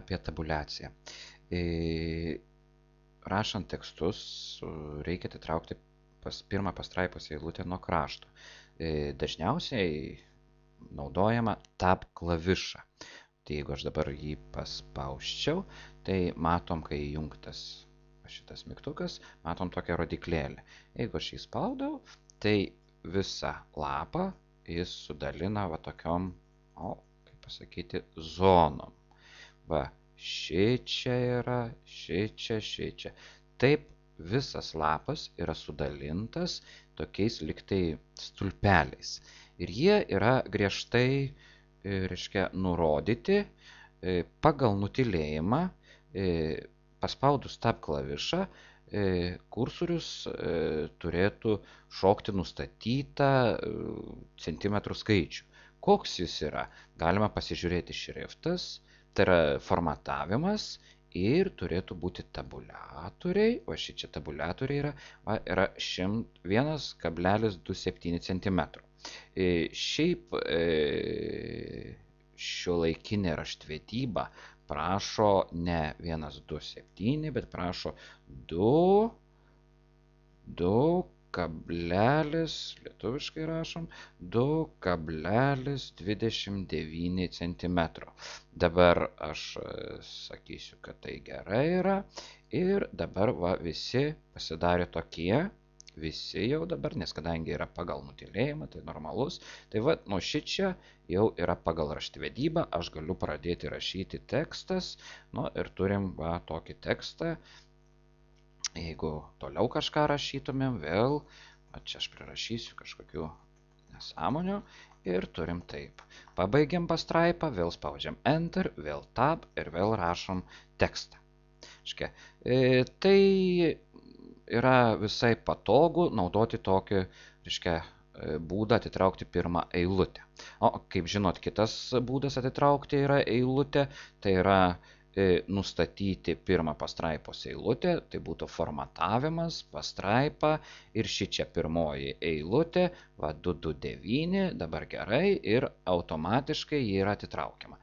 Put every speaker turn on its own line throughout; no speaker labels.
apie tabuliaciją. Rašant tekstus reikia atitraukti pirmą pastraipos eilutę nuo krašto. Dažniausiai naudojama tab klaviša. Tai jeigu aš dabar jį paspausčiau, tai matom, kai įjungtas šitas mygtukas, matom tokią rodiklėlę. Jeigu aš jį spaudau, tai visą lapą jis sudalina va tokiom, kaip pasakyti, zonom. Va, šičia yra, šičia. Taip visas lapas yra sudalintas tokiais liktai stulpeliais. Ir jie yra griežtai, reiškia, nurodyti pagal nutylėjimą. Paspaudus tab klavišą, kursorius turėtų šokti nustatytą centimetrų skaičių. Koks jis yra? Galima pasižiūrėti šriftas, tai yra formatavimas ir turėtų būti tabuliatoriai, o šičia tabuliatoriai yra 1,27 cm. Šiaip šiuolaikinė raštvedyba prašo ne 1,27, bet prašo 2, lietuviškai rašom, 2,29 cm. Dabar aš sakysiu, kad tai gerai yra. Ir dabar va, visi pasidarė tokie. Visi jau dabar, nes kadangi yra pagal nutylėjimą, tai normalus. Tai va, nuo šičia jau yra pagal raštvedybą, aš galiu pradėti rašyti tekstas. Nu, ir turim va, tokį tekstą. Jeigu toliau kažką rašytumėm, vėl, va, čia aš prirašysiu kažkokių nesąmonių. Ir turim taip. Pabaigiam pastraipą, vėl spaudžiam Enter, vėl Tab ir vėl rašom tekstą. Tai yra visai patogu naudoti tokį, būdą atitraukti pirmą eilutę. O, kaip žinot, kitas būdas atitraukti yra eilutę, tai yra nustatyti pirmą pastraipos eilutę, tai būtų formatavimas, pastraipa ir šičia pirmoji eilutė, va 229, dabar gerai ir automatiškai ji yra atitraukiama.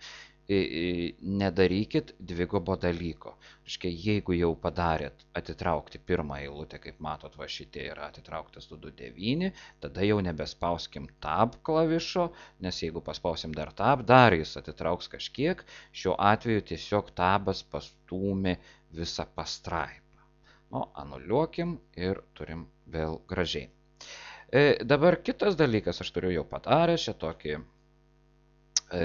Nedarykit dvigubo dalyko. Jeigu jau padarėt atitraukti pirmą eilutę, kaip matot, va šitie yra atitrauktas 229, tada jau nebespauskim tab klavišo, nes jeigu paspausim dar tab, dar jis atitrauks kažkiek. Šiuo atveju tiesiog tabas pastūmė visą pastraipą. Nu, anuliuokim ir turim vėl gražiai. Dabar kitas dalykas, aš turiu jau padaręs šią tokį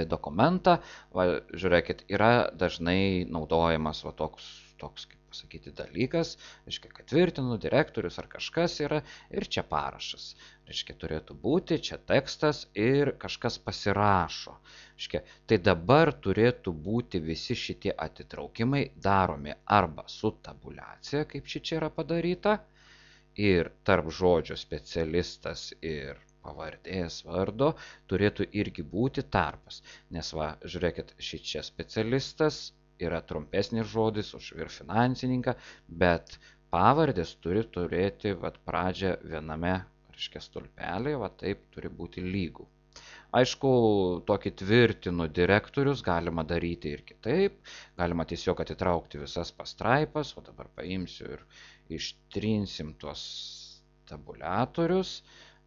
dokumentą, va, žiūrėkit, yra dažnai naudojamas va, toks, kaip pasakyti, dalykas, kad tvirtinu, direktorius ar kažkas yra ir čia parašas. Turėtų būti čia tekstas ir kažkas pasirašo. Tai dabar turėtų būti visi šitie atitraukimai daromi arba su tabuliacija, kaip čia yra padaryta, ir tarp žodžio specialistas ir pavardės vardo turėtų irgi būti tarpas. Nes va, žiūrėkit, šičia specialistas yra trumpesnis žodis už ir finansininką, bet pavardės turi turėti va, pradžią viename, stulpelį, va taip turi būti lygų. Aišku, tokį tvirtinu direktorius galima daryti ir kitaip. Galima tiesiog atitraukti visas pastraipas, o dabar paimsiu ir ištrinsim tuos tabuliatorius.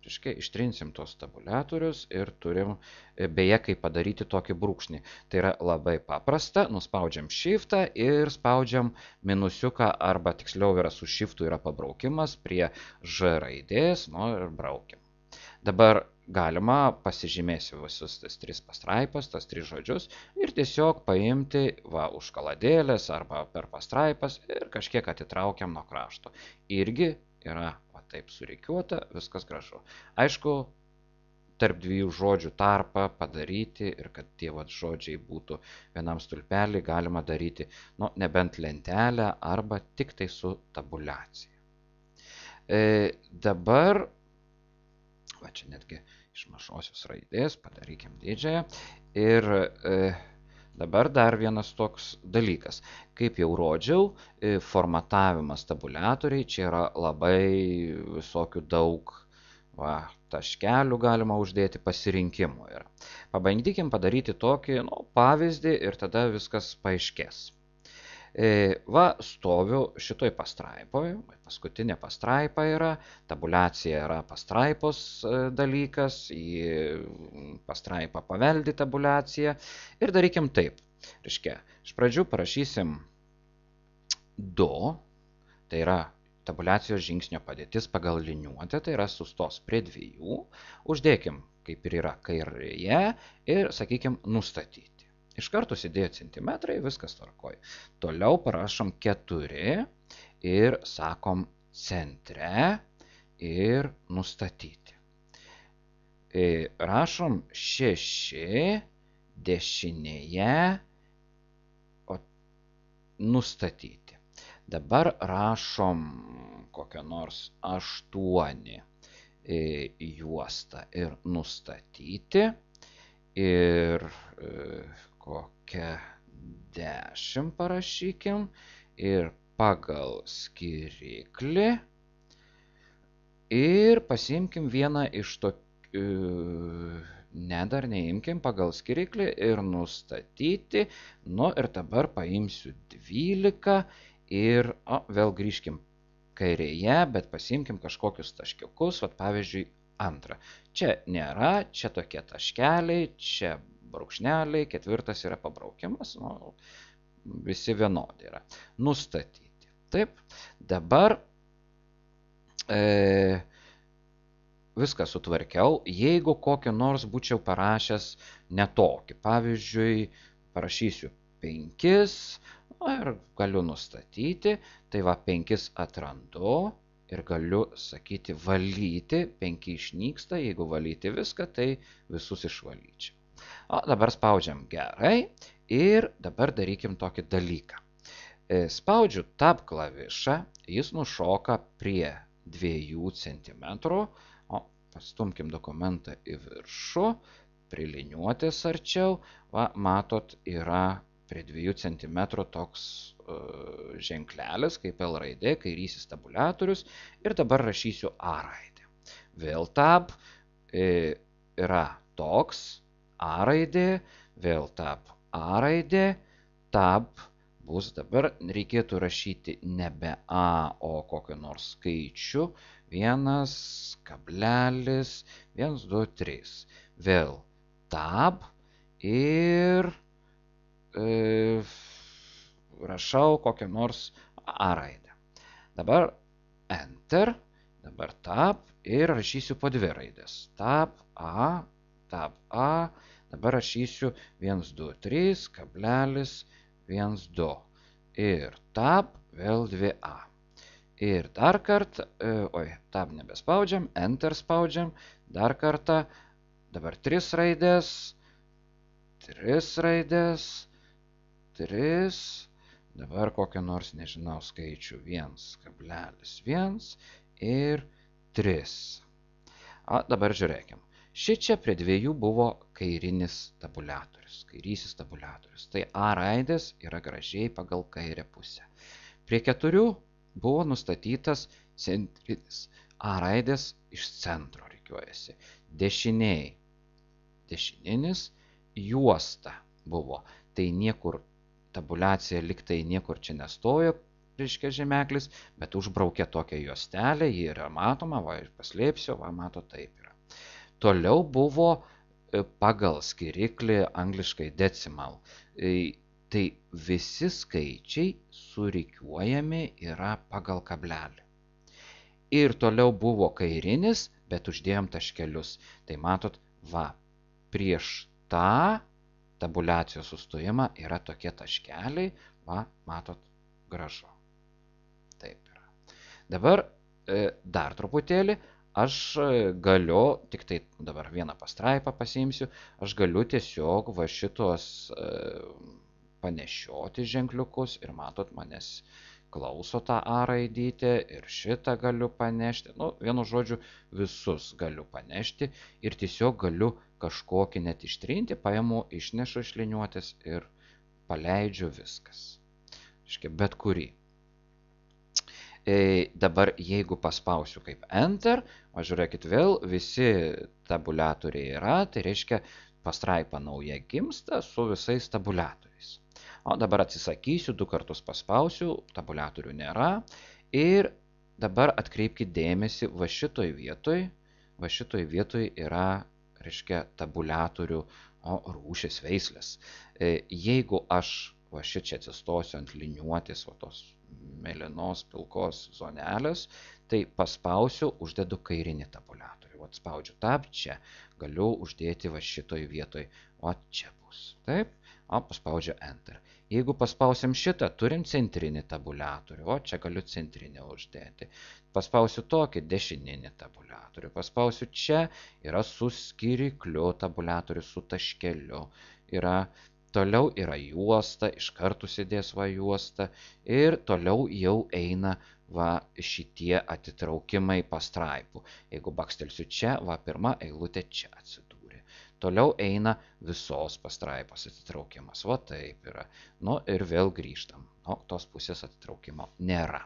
Ištrinsim tos tabuliatorius ir turim, beje, kaip padaryti tokį brūkšnį. Tai yra labai paprasta, nuspaudžiam shiftą ir spaudžiam minusiuką, arba tiksliau yra su shiftu yra pabraukimas prie Ž raidės, nu ir braukiam. Dabar galima pasižymėsiu visus tas 3 pastraipas, tas 3 žodžius ir tiesiog paimti va, už kaladėlės arba per pastraipas ir kažkiek atitraukiam nuo krašto. Irgi yra taip surikiuota, viskas gražu. Aišku, tarp 2 žodžių tarpą padaryti ir kad tie žodžiai būtų vienam stulpelį, galima daryti, nu, nebent lentelę arba tik tai su tabuliacija. Dabar, va čia netgi iš mažosios raidės, padarykim didžiąją. Ir dabar dar vienas toks dalykas. Kaip jau rodžiau, formatavimas tabuliatoriai, čia yra labai visokių daug taškelių galima uždėti, pasirinkimų yra. Pabandykim padaryti tokį pavyzdį ir tada viskas paaiškės. Stoviu šitoj pastraipoj, paskutinė pastraipa yra, tabuliacija yra pastraipos dalykas, į pastraipą paveldi tabuliaciją ir darykim taip. Reiškia, iš pradžių parašysim 2, tai yra tabuliacijos žingsnio padėtis pagal liniuotę, tai yra sustos prie 2, uždėkim, kaip ir yra kairėje, ir, sakykim, nustatyti. Iš karto įsidėjo centimetrai, viskas tvarkoj. Toliau parašom 4 ir sakom centre ir nustatyti. Rašom 6 dešinėje nustatyti. Dabar rašom kokią nors 8 juostą ir nustatyti. Ir kokią 10 parašykim ir pagal skiriklį ir pasiimkim vieną iš tokių, dar neimkim pagal skiriklį ir nustatyti, ir dabar paimsiu 12 ir vėl grįžkim kairėje, bet pasiimkim kažkokius taškiukus, pavyzdžiui, 2. Čia nėra, čia tokie taškeliai, čia braukšneliai, 4 yra pabraukimas, visi vienodi yra. Nustatyti. Taip, dabar viską sutvarkiau, jeigu kokį nors būčiau parašęs netokį, pavyzdžiui, parašysiu 5 ir galiu nustatyti, tai 5 atrandu ir galiu sakyti valyti, 5 išnyksta, jeigu valyti viską, tai visus išvalyčiau. Dabar spaudžiam gerai ir dabar darykim tokį dalyką. Spaudžiu Tab klavišą, jis nušoka prie 2 cm, pastumkim dokumentą į viršų, prie liniuotės arčiau, matot, yra prie 2 cm toks ženklelis, kaip L raidė, kairysis tabuliatorius ir dabar rašysiu A raidę. Vėl Tab yra toks, A raidė, vėl Tab A raidė, Tab bus dabar, reikėtų rašyti nebe A, o kokio nors skaičių, 1, kablelis, 1, 2, 3. Vėl Tab ir rašau kokią nors A raidę. Dabar Enter, dabar Tab ir rašysiu po 2 raidės. Tab A, dabar rašysiu 1, 2, 3, kablelis, 1, 2. Ir Tab vėl 2A. Ir dar kartą, Tab nebespaudžiam, Enter spaudžiam, dar kartą, dabar 3 raidės, 3, dabar kokią nors, nežinau, skaičių 1,1 ir 3. Dabar žiūrėkim. Šičia prie 2 buvo kairinis tabuliatorius, kairysis tabuliatorius. Tai A raidės yra gražiai pagal kairę pusę. Prie 4 buvo nustatytas centrinis. A raidės iš centro rikiuojasi. Dešininis juosta buvo. Tai niekur tabuliacija liktai niekur čia nestojo, reiškia žymeklis, bet užbraukė tokią juostelę, ji yra matoma, ir paslėpsiu, mato taip yra. Toliau buvo pagal skiriklį, angliškai decimal. Tai visi skaičiai surikiuojami yra pagal kablelį. Ir toliau buvo kairinis, bet uždėjom taškelius. Tai matot, prieš tą tabuliacijos sustojimą yra tokie taškeliai, matot, gražu. Taip yra. Dabar dar truputėlį. Aš galiu, tik tai dabar vieną pastraipą pasiimsiu, aš galiu tiesiog šitos panešioti ženkliukus ir matot, manęs klauso tą A raidytę ir šitą galiu panešti. Vienu žodžiu, visus galiu panešti ir tiesiog galiu kažkokį net ištrinti, paimu, išnešu iš liniuotės ir paleidžiu viskas. Iškia, bet kurį. Dabar jeigu paspausiu kaip Enter, o žiūrėkit vėl, visi tabuliatoriai yra, tai reiškia pastraipa nauja gimsta su visais tabuliatoriais. O dabar atsisakysiu, 2 kartus paspausiu, tabuliatorių nėra. Ir dabar atkreipkite dėmesį, va šitoj vietoj yra, reiškia, tabuliatorių rūšis veislės. Jeigu aš va šičia atsistosiu ant liniuotės, va tos mėlynos pilkos zonelės, tai paspausiu, uždedu kairinį tabuliatorių. O spaudžiu Tab, čia galiu uždėti va šitoj vietoj, o čia bus. Taip, o paspaudžiu Enter. Jeigu paspausim šitą, turim centrinį tabuliatorių, o čia galiu centrinį uždėti. Paspausiu tokį dešininį tabuliatorių, paspausiu čia, yra su skirikliu tabuliatorius, su taškeliu, toliau yra juosta, iš karto sėdės va juosta ir toliau jau eina va šitie atitraukimai pastraipų. Jeigu bakstelsiu čia, va pirma eilutė čia atsidūrė. Toliau eina visos pastraipos atitraukimas. Va taip yra. Nu ir vėl grįžtam. Nu, tos pusės atitraukimo nėra.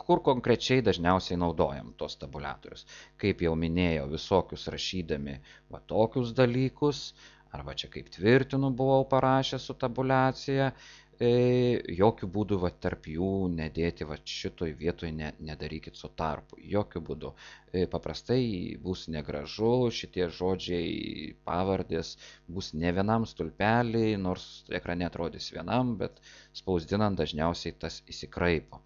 Kur konkrečiai dažniausiai naudojam tos tabuliatorius? Kaip jau minėjau, visokius rašydami va tokius dalykus, arba čia kaip tvirtinu buvau parašęs su tabuliacija, jokių būdų va tarp jų nedėti, va šitoj vietoj nedarykit su tarpu, jokių būdų. Paprastai bus negražu, šitie žodžiai, pavardės bus ne vienam stulpeliai, nors ekrane atrodys vienam, bet spausdinant dažniausiai tas įsikraipo.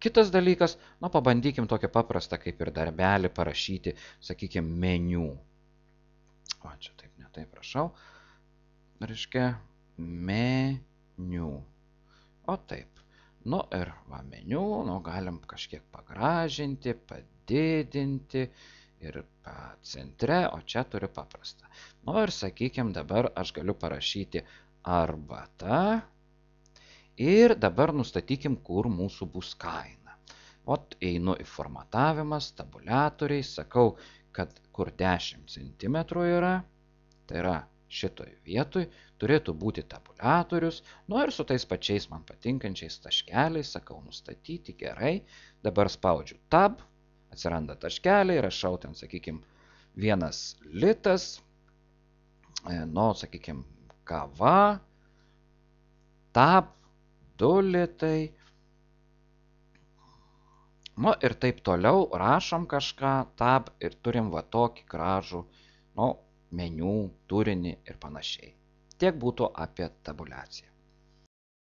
Kitas dalykas, pabandykim tokią paprastą kaip ir darbelį parašyti, sakykime, meniu. O, čia taip, ne taip rašau. Reiškia, meniu. O taip. Nu ir va meniu, galim kažkiek pagražinti, padidinti ir centre, o čia turiu paprastą. Nu ir sakykime, dabar aš galiu parašyti arbata. Ir dabar nustatykim, kur mūsų bus kaina. O einu į formatavimas, tabuliatoriai, sakau, kad kur 10 cm yra, tai yra šitoj vietoj, turėtų būti tabuliatorius, nu ir su tais pačiais man patinkančiais taškeliais, sakau, nustatyti gerai, dabar spaudžiu Tab, atsiranda taškeliai, rašau ten, sakykime, 1 litas, sakykime, kava, Tab, 2 litai. Nu ir taip toliau, rašom kažką, Tab ir turim va tokį gražų, meniu, turinį ir panašiai. Tiek būtų apie tabuliaciją.